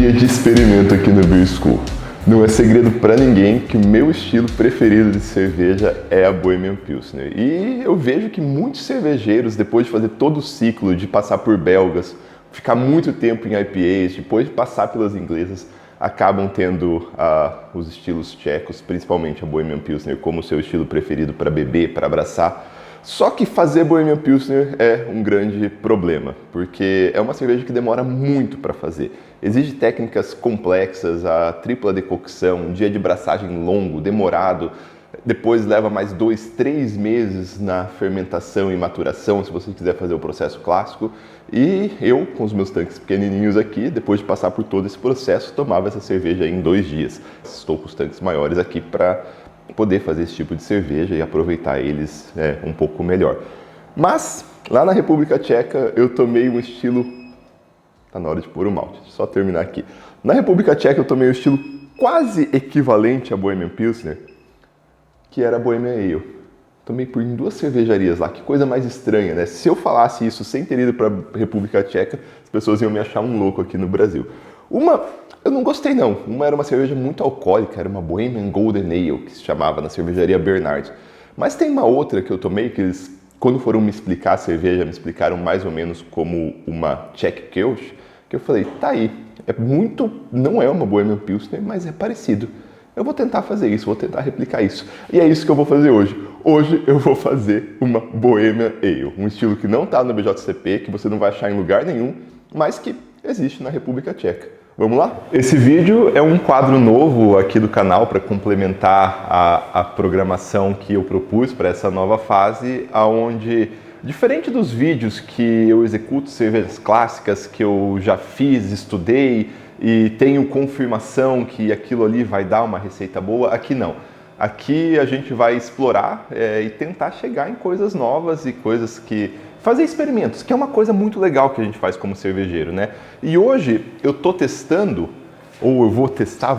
dia de experimento aqui no Beer School. Não é segredo para ninguém que o meu estilo preferido de cerveja é a Bohemian Pilsner. E eu vejo que muitos cervejeiros, depois de fazer todo o ciclo, de passar por belgas, ficar muito tempo em IPAs, depois de passar pelas inglesas, acabam tendo os estilos tchecos, principalmente a Bohemian Pilsner, como seu estilo preferido para beber, para abraçar. Só que fazer Bohemian Pilsner é um grande problema, porque é uma cerveja que demora muito para fazer. Exige técnicas complexas, a tripla decocção, um dia de braçagem longo, demorado, depois leva mais 2, 3 meses na fermentação e maturação, se você quiser fazer o processo clássico. E eu, com os meus tanques pequenininhos aqui, depois de passar por todo esse processo, tomava essa cerveja em 2 dias. Estou com os tanques maiores aqui para poder fazer esse tipo de cerveja e aproveitar eles um pouco melhor. Mas, lá na República Tcheca, eu tomei um estilo... Tá na hora de pôr o malte, só terminar aqui. Na República Tcheca, eu tomei um estilo quase equivalente à Bohemian Pilsner, que era a Bohemian Ale. Tomei por 2 cervejarias lá, que coisa mais estranha, né? Se eu falasse isso sem ter ido para a República Tcheca, as pessoas iam me achar um louco aqui no Brasil. Uma, eu não gostei não, uma era uma cerveja muito alcoólica, era uma Bohemian Golden Ale, que se chamava na cervejaria Bernard. Mas tem uma outra que eu tomei, que eles, quando foram me explicar a cerveja, me explicaram mais ou menos como uma Czech Kölsch, que eu falei, tá aí, não é uma Bohemian Pilsner, mas é parecido. Eu vou tentar fazer isso, vou tentar replicar isso. E é isso que eu vou fazer hoje. Hoje eu vou fazer uma Bohemian Ale, um estilo que não está no BJCP, que você não vai achar em lugar nenhum, mas que existe na República Tcheca. Vamos lá? Esse vídeo é um quadro novo aqui do canal para complementar a programação que eu propus para essa nova fase, onde, diferente dos vídeos que eu executo cervejas clássicas, que eu já fiz, estudei e tenho confirmação que aquilo ali vai dar uma receita boa, aqui não. Aqui a gente vai explorar e tentar chegar em coisas novas e coisas que... fazer experimentos, que é uma coisa muito legal que a gente faz como cervejeiro, né? E hoje eu tô testando, ou eu vou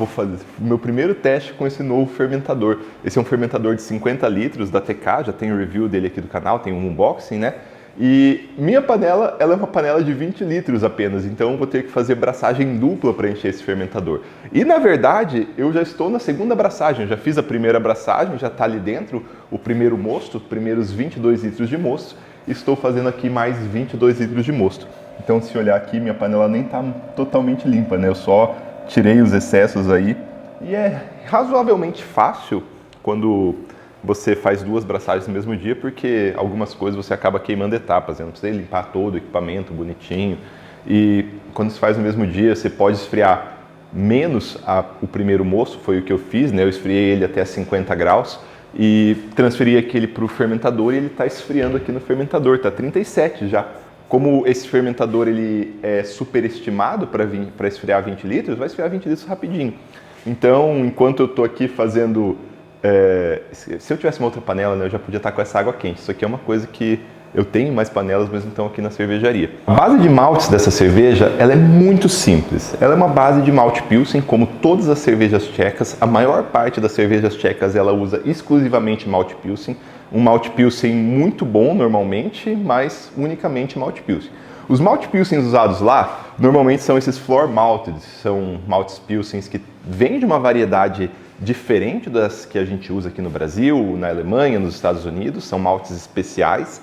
fazer o meu primeiro teste com esse novo fermentador. Esse é um fermentador de 50 litros da TK, já tem o review dele aqui do canal, tem um unboxing, né? E minha panela, ela é uma panela de 20 litros apenas, então eu vou ter que fazer braçagem dupla para encher esse fermentador. E na verdade, eu já estou na segunda braçagem, já fiz a primeira braçagem, já está ali dentro o primeiro mosto, os primeiros 22 litros de mosto, e estou fazendo aqui mais 22 litros de mosto. Então, se olhar aqui, minha panela nem está totalmente limpa, né? Eu só tirei os excessos aí, e é razoavelmente fácil quando você faz 2 braçagens no mesmo dia, porque algumas coisas você acaba queimando etapas, né? Não precisa limpar todo o equipamento bonitinho. E quando se faz no mesmo dia, você pode esfriar menos o primeiro mosto, foi o que eu fiz, né? Eu esfriei ele até 50 graus e transferi aquele para o fermentador e ele está esfriando aqui no fermentador, está 37 já. Como esse fermentador ele é superestimado para esfriar 20 litros, vai esfriar 20 litros rapidinho. Então, enquanto eu estou aqui fazendo... se eu tivesse uma outra panela, né, eu já podia estar com essa água quente. Isso aqui é uma coisa que eu tenho mais panelas, mas não estão aqui na cervejaria. A base de maltes dessa cerveja, ela é muito simples. Ela é uma base de malte Pilsen, como todas as cervejas tchecas. A maior parte das cervejas tchecas, ela usa exclusivamente malte Pilsen. Um malte Pilsen muito bom, normalmente, mas unicamente malte Pilsen. Os malte Pilsen usados lá, normalmente são esses floor malted. São maltes Pilsens que vêm de uma variedade diferente das que a gente usa aqui no Brasil, na Alemanha, nos Estados Unidos. São maltes especiais,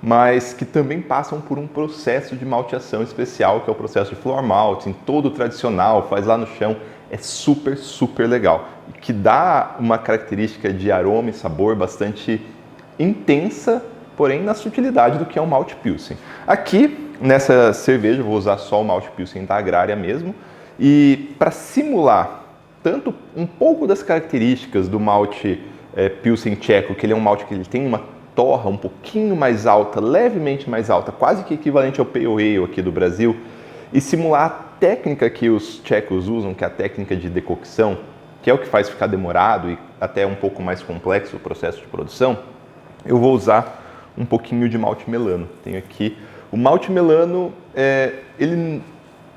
mas que também passam por um processo de malteação especial, que é o processo de floor malting, todo tradicional, faz lá no chão, é super, super legal. Que dá uma característica de aroma e sabor bastante intensa, porém na sutilidade do que é um malte Pilsen. Aqui, nessa cerveja, eu vou usar só o malte Pilsen da Agrária mesmo, e para simular tanto um pouco das características do malte Pilsen tcheco, que ele é um malte que ele tem uma torra um pouquinho mais alta, levemente mais alta, quase que equivalente ao Pale Ale aqui do Brasil, e simular a técnica que os tchecos usam, que é a técnica de decocção, que é o que faz ficar demorado e até um pouco mais complexo o processo de produção, eu vou usar um pouquinho de malte melano. Tenho aqui o malte melano, ele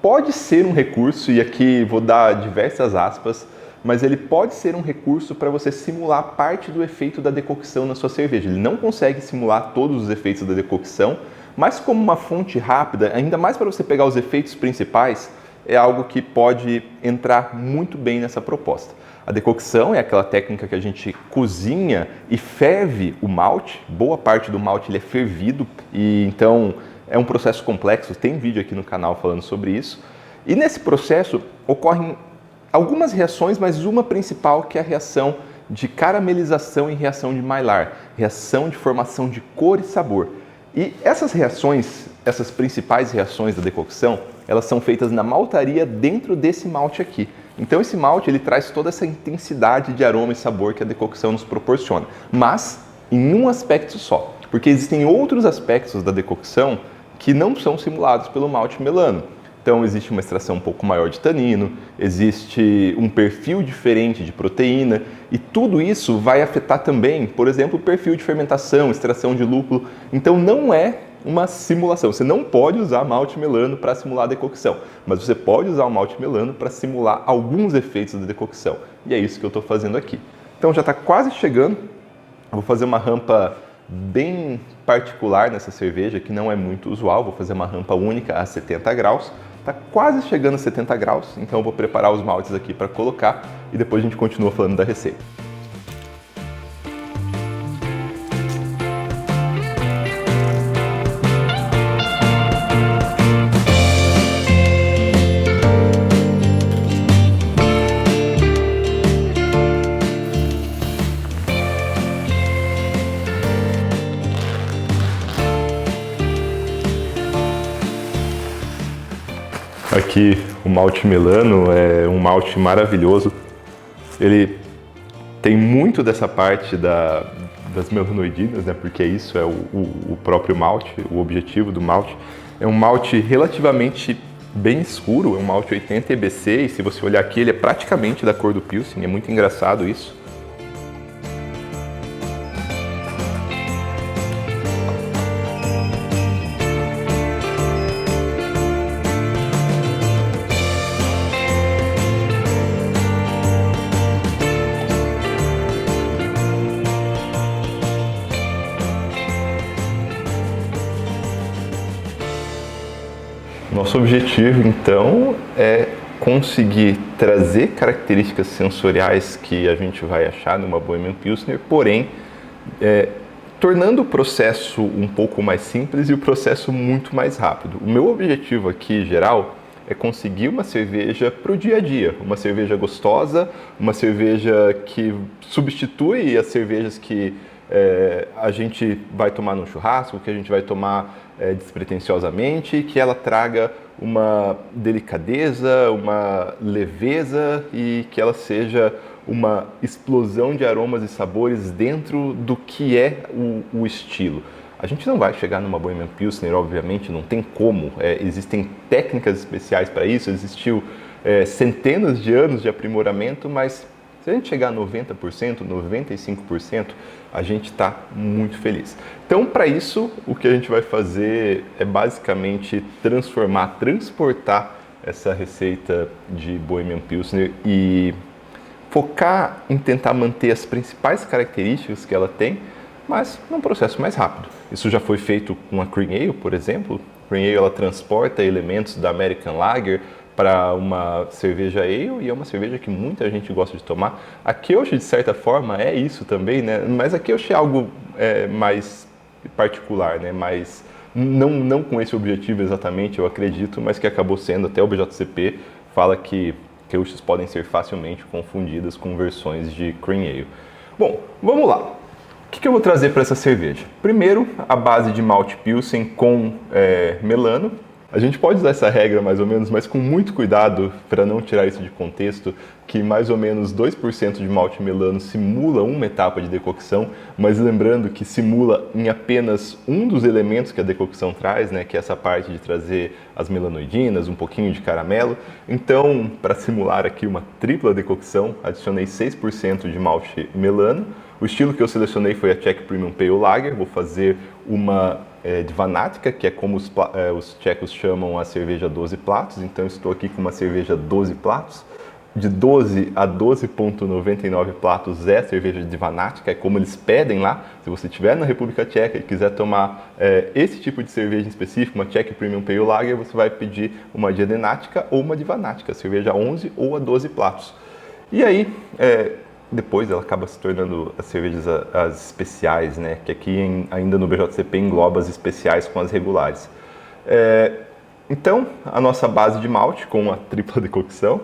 pode ser um recurso, e aqui vou dar diversas aspas, mas ele pode ser um recurso para você simular parte do efeito da decocção na sua cerveja. Ele não consegue simular todos os efeitos da decocção, mas como uma fonte rápida, ainda mais para você pegar os efeitos principais, é algo que pode entrar muito bem nessa proposta. A decocção é aquela técnica que a gente cozinha e ferve o malte. Boa parte do malte ele é fervido e então é um processo complexo. Tem vídeo aqui no canal falando sobre isso. E nesse processo ocorrem algumas reações, mas uma principal que é a reação de caramelização e reação de Maillard, reação de formação de cor e sabor. E essas reações, essas principais reações da decocção, elas são feitas na maltaria dentro desse malte aqui. Então esse malte ele traz toda essa intensidade de aroma e sabor que a decocção nos proporciona, mas em um aspecto só, porque existem outros aspectos da decocção que não são simulados pelo malte melano. Então existe uma extração um pouco maior de tanino, existe um perfil diferente de proteína e tudo isso vai afetar também, por exemplo, o perfil de fermentação, extração de lúpulo. Então não é uma simulação. Você não pode usar malte melano para simular a decocção, mas você pode usar o malte melano para simular alguns efeitos da decocção. E é isso que eu estou fazendo aqui. Então já está quase chegando. Eu vou fazer uma rampa bem particular nessa cerveja, que não é muito usual. Vou fazer uma rampa única a 70 graus. Está quase chegando a 70 graus, então eu vou preparar os maltes aqui para colocar e depois a gente continua falando da receita. Aqui o malte melano é um malte maravilhoso. Ele tem muito dessa parte das melanoidinas, né? Porque isso é o próprio malte, o objetivo do malte. É um malte relativamente bem escuro, é um malte 80 EBC e se você olhar aqui ele é praticamente da cor do Pilsen, é muito engraçado isso. Nosso objetivo, então, é conseguir trazer características sensoriais que a gente vai achar numa Bohemian Pilsner, porém, tornando o processo um pouco mais simples e o processo muito mais rápido. O meu objetivo aqui, geral, é conseguir uma cerveja para o dia a dia, uma cerveja gostosa, uma cerveja que substitui as cervejas que a gente vai tomar no churrasco, que a gente vai tomar despretensiosamente, que ela traga uma delicadeza, uma leveza e que ela seja uma explosão de aromas e sabores dentro do que é o estilo. A gente não vai chegar numa Bohemian Pilsner, obviamente, não tem como. Existem técnicas especiais para isso, existiu centenas de anos de aprimoramento, mas se a gente chegar a 90%, 95%, a gente está muito feliz. Então, para isso, o que a gente vai fazer é basicamente transportar essa receita de Bohemian Pilsner e focar em tentar manter as principais características que ela tem, mas num processo mais rápido. Isso já foi feito com a Cream Ale, por exemplo. A Cream Ale ela transporta elementos da American Lager para uma cerveja ale e é uma cerveja que muita gente gosta de tomar. A Kölsch, de certa forma, é isso também, né? Mas a Kölsch é algo mais particular, né? Mas não com esse objetivo exatamente, eu acredito, mas que acabou sendo, até o BJCP fala que Kölschs podem ser facilmente confundidas com versões de Cream Ale. Bom, vamos lá. O que eu vou trazer para essa cerveja? Primeiro, a base de malte Pilsen com melano. A gente pode usar essa regra mais ou menos, mas com muito cuidado para não tirar isso de contexto, que mais ou menos 2% de malte melano simula uma etapa de decocção, mas lembrando que simula em apenas um dos elementos que a decocção traz, né, que é essa parte de trazer as melanoidinas, um pouquinho de caramelo. Então, para simular aqui uma tripla decocção, adicionei 6% de malte melano. O estilo que eu selecionei foi a Czech Premium Pale Lager. Vou fazer uma de Vanática, que é como os tchecos chamam a cerveja 12 platos. Então estou aqui com uma cerveja 12 platos. de 12 a 12,99 platos é cerveja de Vanática, é como eles pedem lá. Se você estiver na República Tcheca e quiser tomar esse tipo de cerveja em específico, uma Czech Premium Pale Lager, você vai pedir uma de Jedenática ou uma de Vanática, cerveja a 11 ou a 12 platos. E aí, depois ela acaba se tornando as cervejas as especiais, né? Que aqui ainda no BJCP engloba as especiais com as regulares. Então, a nossa base de malte com a tripla decocção.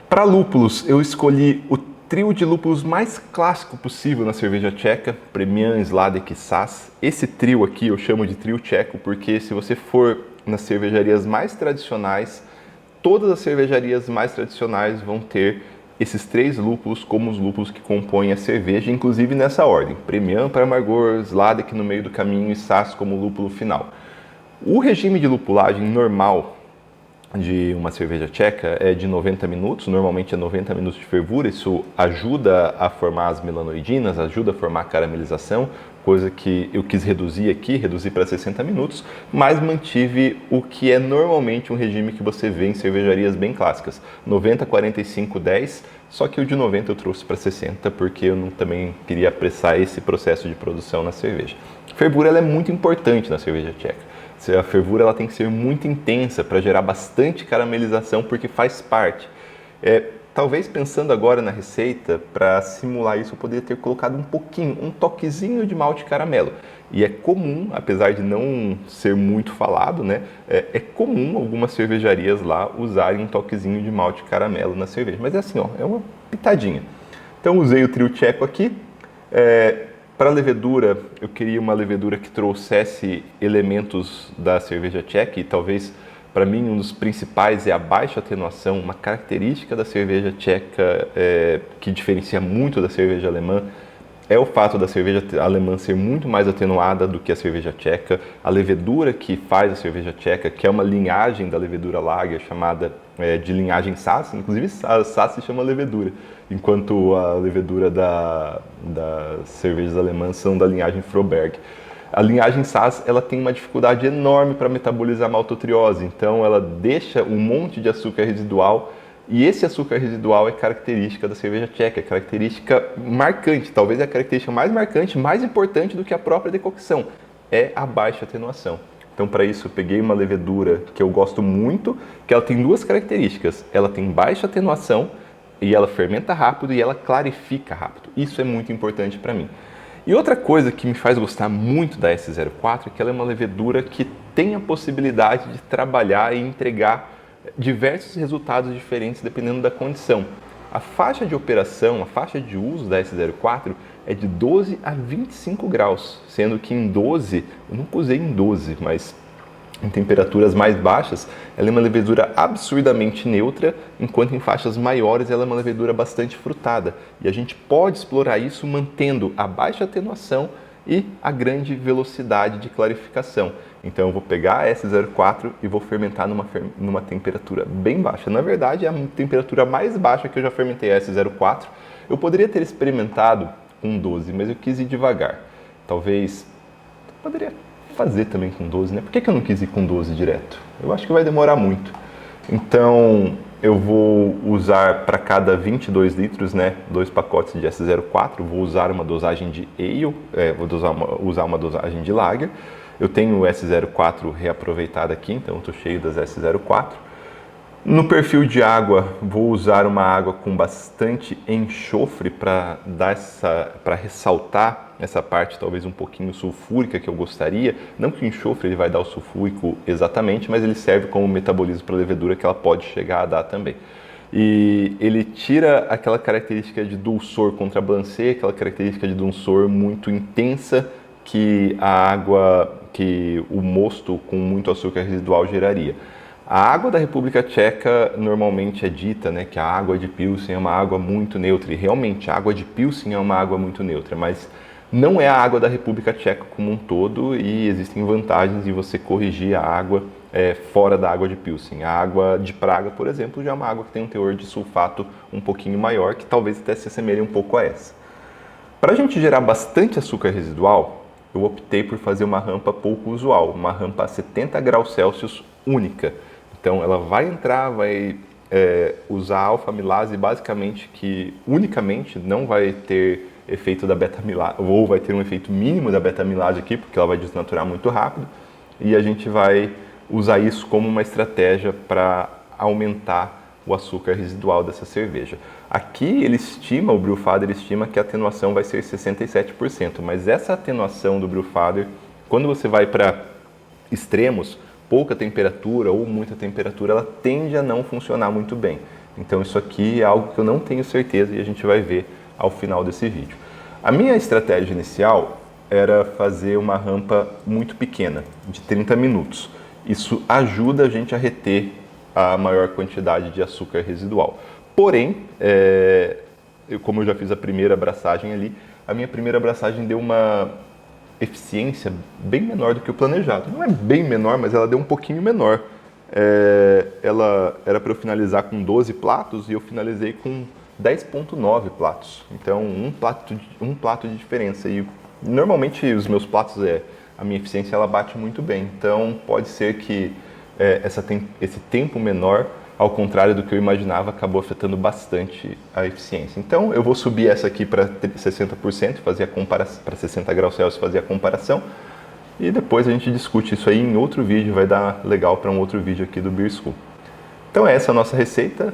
Para lúpulos, eu escolhi o trio de lúpulos mais clássico possível na cerveja tcheca, Premian, Sladek e Saaz. Esse trio aqui eu chamo de trio tcheco porque se você for nas cervejarias mais tradicionais, todas as cervejarias mais tradicionais vão ter esses 3 lúpulos como os lúpulos que compõem a cerveja, inclusive nessa ordem. Premian para amargor, Sladek no meio do caminho e Saaz como lúpulo final. O regime de lupulagem normal de uma cerveja tcheca é de 90 minutos, normalmente é 90 minutos de fervura. Isso ajuda a formar as melanoidinas, ajuda a formar a caramelização, coisa que eu quis reduzir aqui, reduzi para 60 minutos, mas mantive o que é normalmente um regime que você vê em cervejarias bem clássicas, 90, 45, 10, só que o de 90 eu trouxe para 60, porque eu também queria apressar esse processo de produção na cerveja. A fervura ela é muito importante na cerveja tcheca. A fervura ela tem que ser muito intensa para gerar bastante caramelização, porque faz parte. Talvez pensando agora na receita, para simular isso, eu poderia ter colocado um toquezinho de malte caramelo. E é comum, apesar de não ser muito falado, né? É comum algumas cervejarias lá usarem um toquezinho de malte caramelo na cerveja. Mas é assim, ó, é uma pitadinha. Então usei o trio tcheco aqui. Para a levedura, eu queria uma levedura que trouxesse elementos da cerveja tcheca e talvez, para mim, um dos principais é a baixa atenuação, uma característica da cerveja tcheca que diferencia muito da cerveja alemã. É o fato da cerveja alemã ser muito mais atenuada do que a cerveja tcheca. A levedura que faz a cerveja tcheca, que é uma linhagem da levedura lager chamada de linhagem Saaz, inclusive a Saaz se chama levedura, enquanto a levedura das cervejas alemãs são da linhagem Froberg. A linhagem Saaz ela tem uma dificuldade enorme para metabolizar maltotriose, então ela deixa um monte de açúcar residual. E esse açúcar residual é característica da cerveja tcheca, é característica marcante, talvez é a característica mais marcante, mais importante do que a própria decocção, é a baixa atenuação. Então, para isso, eu peguei uma levedura que eu gosto muito, que ela tem 2 características. Ela tem baixa atenuação e ela fermenta rápido e ela clarifica rápido. Isso é muito importante para mim. E outra coisa que me faz gostar muito da S04 é que ela é uma levedura que tem a possibilidade de trabalhar e entregar diversos resultados diferentes dependendo da condição. A faixa de operação, a faixa de uso da S04 é de 12 a 25 graus, sendo que em 12, eu nunca usei em 12, mas em temperaturas mais baixas, ela é uma levedura absurdamente neutra, enquanto em faixas maiores ela é uma levedura bastante frutada. E a gente pode explorar isso mantendo a baixa atenuação e a grande velocidade de clarificação. Então eu vou pegar a S04 e vou fermentar numa temperatura bem baixa. Na verdade, é a temperatura mais baixa que eu já fermentei a S04. Eu poderia ter experimentado com 12, mas eu quis ir devagar. Talvez poderia fazer também com 12, né? Por que eu não quis ir com 12 direto? Eu acho que vai demorar muito. Então eu vou usar para cada 22 litros, né, 2 pacotes de S04, vou usar uma dosagem de ale, vou usar uma dosagem de lager. Eu tenho o S04 reaproveitado aqui, então eu estou cheio das S04. No perfil de água, vou usar uma água com bastante enxofre para ressaltar essa parte talvez um pouquinho sulfúrica que eu gostaria. Não que o enxofre ele vai dar o sulfúrico exatamente, mas ele serve como metabolismo para a levedura que ela pode chegar a dar também. E ele tira aquela característica de dulçor contrabalancê, aquela característica de dulçor muito intensa que que o mosto com muito açúcar residual geraria. A água da República Tcheca normalmente é dita, né, que a água de Pilsen é uma água muito neutra, e realmente a água de Pilsen é uma água muito neutra, mas não é a água da República Tcheca como um todo, e existem vantagens em você corrigir a água fora da água de Pilsen. A água de Praga, por exemplo, já é uma água que tem um teor de sulfato um pouquinho maior, que talvez até se assemelhe um pouco a essa. Para a gente gerar bastante açúcar residual, eu optei por fazer uma rampa pouco usual, uma rampa a 70 graus Celsius única. Então ela vai entrar, vai usar a alfa-amilase basicamente que unicamente não vai ter efeito da beta-amilase, ou vai ter um efeito mínimo da beta-amilase aqui, porque ela vai desnaturar muito rápido, e a gente vai usar isso como uma estratégia para aumentar o açúcar residual dessa cerveja. Aqui o Brewfather estima que a atenuação vai ser 67%, mas essa atenuação do Brewfather, quando você vai para extremos, pouca temperatura ou muita temperatura, ela tende a não funcionar muito bem. Então isso aqui é algo que eu não tenho certeza e a gente vai ver ao final desse vídeo. A minha estratégia inicial era fazer uma rampa muito pequena, de 30 minutos. Isso ajuda a gente a reter a maior quantidade de açúcar residual. Porém, como eu já fiz a primeira abraçagem ali, a minha primeira abraçagem deu uma eficiência bem menor do que o planejado. Não é bem menor, mas ela deu um pouquinho menor. Ela era para eu finalizar com 12 platos e eu finalizei com 10,9 platos. Então, um plato de diferença. E normalmente os meus platos, a minha eficiência ela bate muito bem. Então, pode ser que esse tempo menor, ao contrário do que eu imaginava, acabou afetando bastante a eficiência. Então, eu vou subir essa aqui para 60%, fazer a comparação, para 60 graus Celsius, fazer a comparação. E depois a gente discute isso aí em outro vídeo, vai dar legal para um outro vídeo aqui do Beer School. Então essa é a nossa receita.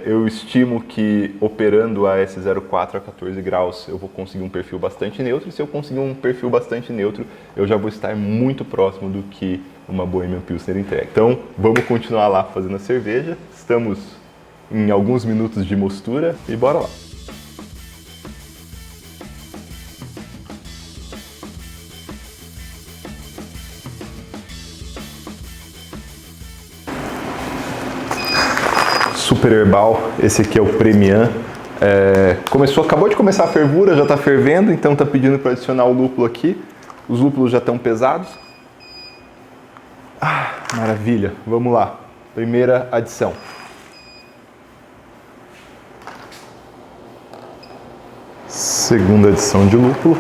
Eu estimo que operando a S04 a 14 graus eu vou conseguir um perfil bastante neutro. E se eu conseguir um perfil bastante neutro, eu já vou estar muito próximo do que uma Bohemian Pilsner entrega. Então vamos continuar lá fazendo a cerveja. Estamos em alguns minutos de mostura e bora lá. Super Herbal, esse aqui é o Premium. Acabou de começar a fervura, já está fervendo, então está pedindo para adicionar o lúpulo aqui. Os lúpulos já estão pesados. Maravilha, vamos lá. Primeira adição. Segunda adição de lúpulo.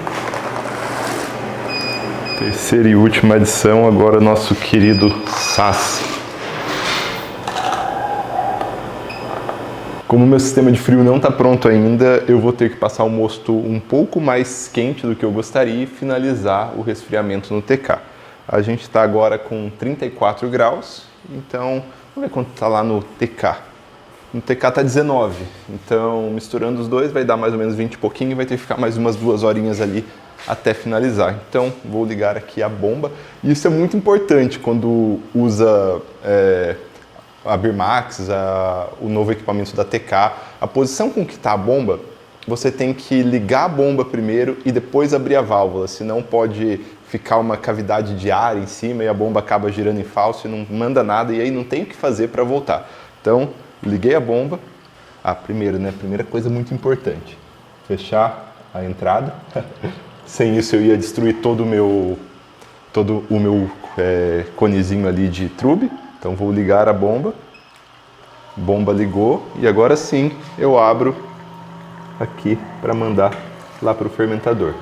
Terceira e última adição, agora nosso querido Sass. Como o meu sistema de frio não está pronto ainda, eu vou ter que passar o mosto um pouco mais quente do que eu gostaria e finalizar o resfriamento no TK. A gente está agora com 34 graus, então vamos ver quanto está lá no TK. No TK está 19, então misturando os dois vai dar mais ou menos 20 e pouquinho e vai ter que ficar mais umas 2 horinhas ali até finalizar. Então vou ligar aqui a bomba. E isso é muito importante quando usa a Birmax, o novo equipamento da TK, a posição com que está a bomba, você tem que ligar a bomba primeiro e depois abrir a válvula, senão pode ficar uma cavidade de ar em cima e a bomba acaba girando em falso e não manda nada e aí não tem o que fazer para voltar. Então, liguei a bomba. Primeiro, né? Primeira coisa muito importante, fechar a entrada. Sem isso eu ia destruir todo o meu conezinho ali de trube. Então vou ligar a bomba, bomba ligou e agora sim eu abro aqui para mandar lá para o fermentador.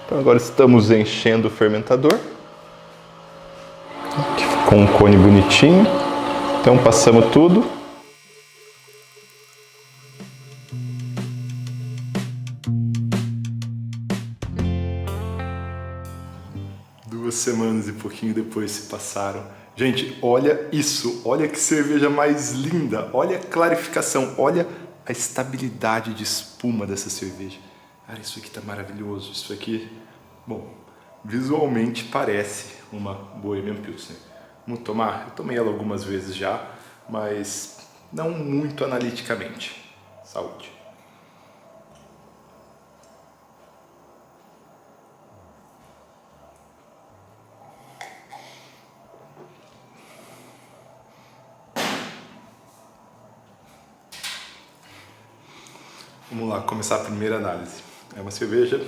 Então agora estamos enchendo o fermentador, com um cone bonitinho, então passamos tudo. Duas semanas e pouquinho depois se passaram. Gente, olha isso, olha que cerveja mais linda, olha a clarificação, olha a estabilidade de espuma dessa cerveja. Cara, isso aqui tá maravilhoso, isso aqui, bom, visualmente parece uma Bohemian Pilsner. Vamos tomar? Eu tomei ela algumas vezes já, mas não muito analiticamente. Saúde. Vamos lá, começar a primeira análise. É uma cerveja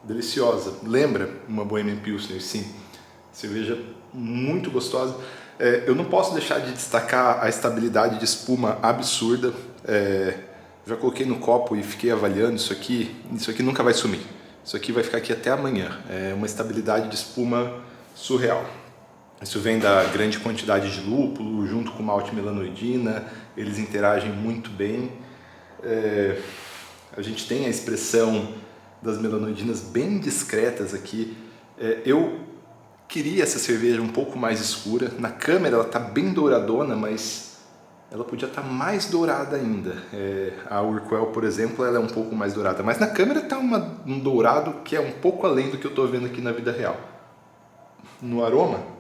deliciosa, lembra uma Bohemian Pilsner, sim. Cerveja muito gostosa. Eu não posso deixar de destacar a estabilidade de espuma absurda. Já coloquei no copo e fiquei avaliando isso aqui nunca vai sumir. Isso aqui vai ficar aqui até amanhã. É uma estabilidade de espuma surreal. Isso vem da grande quantidade de lúpulo, junto com malte melanoidina, eles interagem muito bem. A gente tem a expressão das melanoidinas bem discretas aqui. Eu queria essa cerveja um pouco mais escura. Na câmera ela está bem douradona, mas ela podia estar mais dourada ainda. A Urquell, por exemplo, ela é um pouco mais dourada, mas na câmera está um dourado que é um pouco além do que eu estou vendo aqui na vida real. No aroma,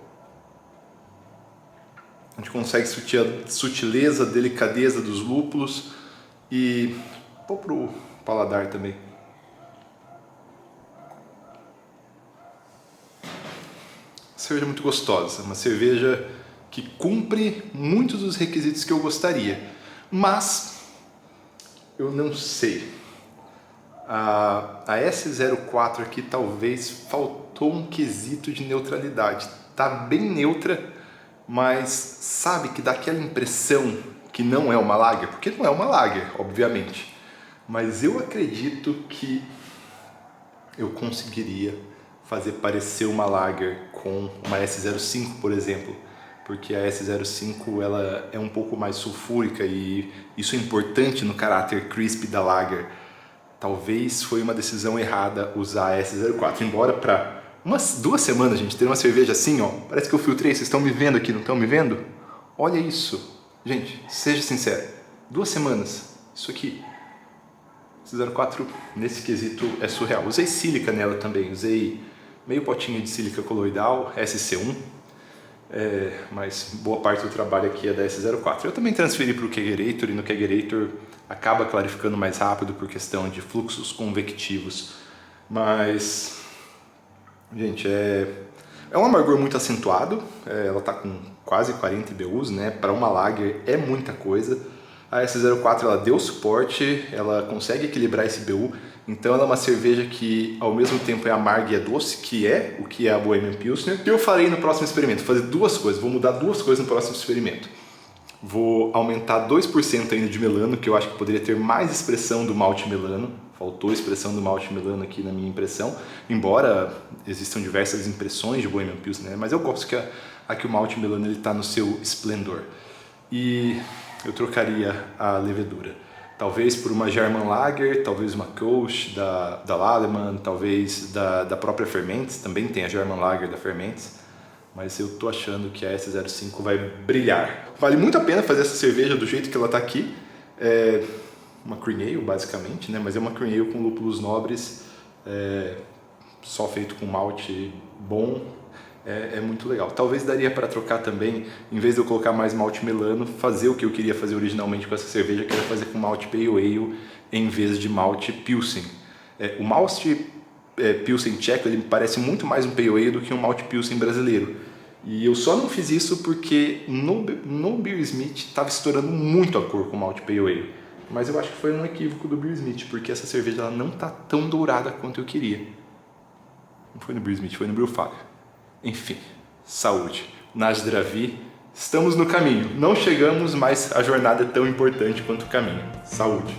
a gente consegue sentir a sutileza, a delicadeza dos lúpulos e vou pro paladar também. Cerveja muito gostosa, uma cerveja que cumpre muitos dos requisitos que eu gostaria, mas eu não sei. A S04 aqui talvez faltou um quesito de neutralidade. Tá bem neutra, mas sabe que dá aquela impressão que não é uma lager, porque não é uma lager, obviamente. Mas eu acredito que eu conseguiria fazer parecer uma lager com uma S05, por exemplo, porque a S05 ela é um pouco mais sulfúrica e isso é importante no caráter crisp da lager. Talvez foi uma decisão errada usar a S04, embora para umas 2 semanas, gente, ter uma cerveja assim, ó, parece que eu filtrei, vocês estão me vendo aqui, não estão me vendo? Olha isso, gente, seja sincero, 2 semanas, isso aqui, S04 nesse quesito é surreal. Usei sílica nela também, usei meio potinho de sílica coloidal, SC1, mas boa parte do trabalho aqui é da S04. Eu também transferi para o Kegerator e no Kegerator acaba clarificando mais rápido por questão de fluxos convectivos, mas, gente, é um amargor muito acentuado, ela está com quase 40 IBUs, né? Para uma lager é muita coisa. A S04 ela deu suporte, ela consegue equilibrar esse IBU, então ela é uma cerveja que ao mesmo tempo é amarga e é doce, que é o que é a Bohemian Pilsner. E eu farei no próximo experimento, fazer 2 coisas, vou mudar 2 coisas no próximo experimento. Vou aumentar 2% ainda de melano, que eu acho que poderia ter mais expressão do malte melano. Faltou expressão do malte melano aqui na minha impressão, embora existam diversas impressões de Bohemian Pilsner, né? Mas eu gosto que aqui o malte melano está no seu esplendor. E eu trocaria a levedura. Talvez por uma German Lager, talvez uma Kolsch da Lallemand, talvez da própria Ferments, também tem a German Lager da Ferments, mas eu tô achando que a S05 vai brilhar. Vale muito a pena fazer essa cerveja do jeito que ela tá aqui. É uma cream ale, basicamente, né? Mas é uma cream ale com lúpulos nobres, só feito com malte bom. É muito legal. Talvez daria para trocar também, em vez de eu colocar mais malte melano, fazer o que eu queria fazer originalmente com essa cerveja, que era fazer com malte pale ale em vez de malte pilsen. O malte pilsen tcheco, ele parece muito mais um pale ale do que um malte pilsen brasileiro. E eu só não fiz isso porque no Beer Smith estava estourando muito a cor com malte pale ale. Mas eu acho que foi um equívoco do Beer Smith, porque essa cerveja ela não está tão dourada quanto eu queria. Não foi no Beer Smith, foi no Brewfag. Enfim, saúde. Na Zdraví, estamos no caminho. Não chegamos, mas a jornada é tão importante quanto o caminho. Saúde.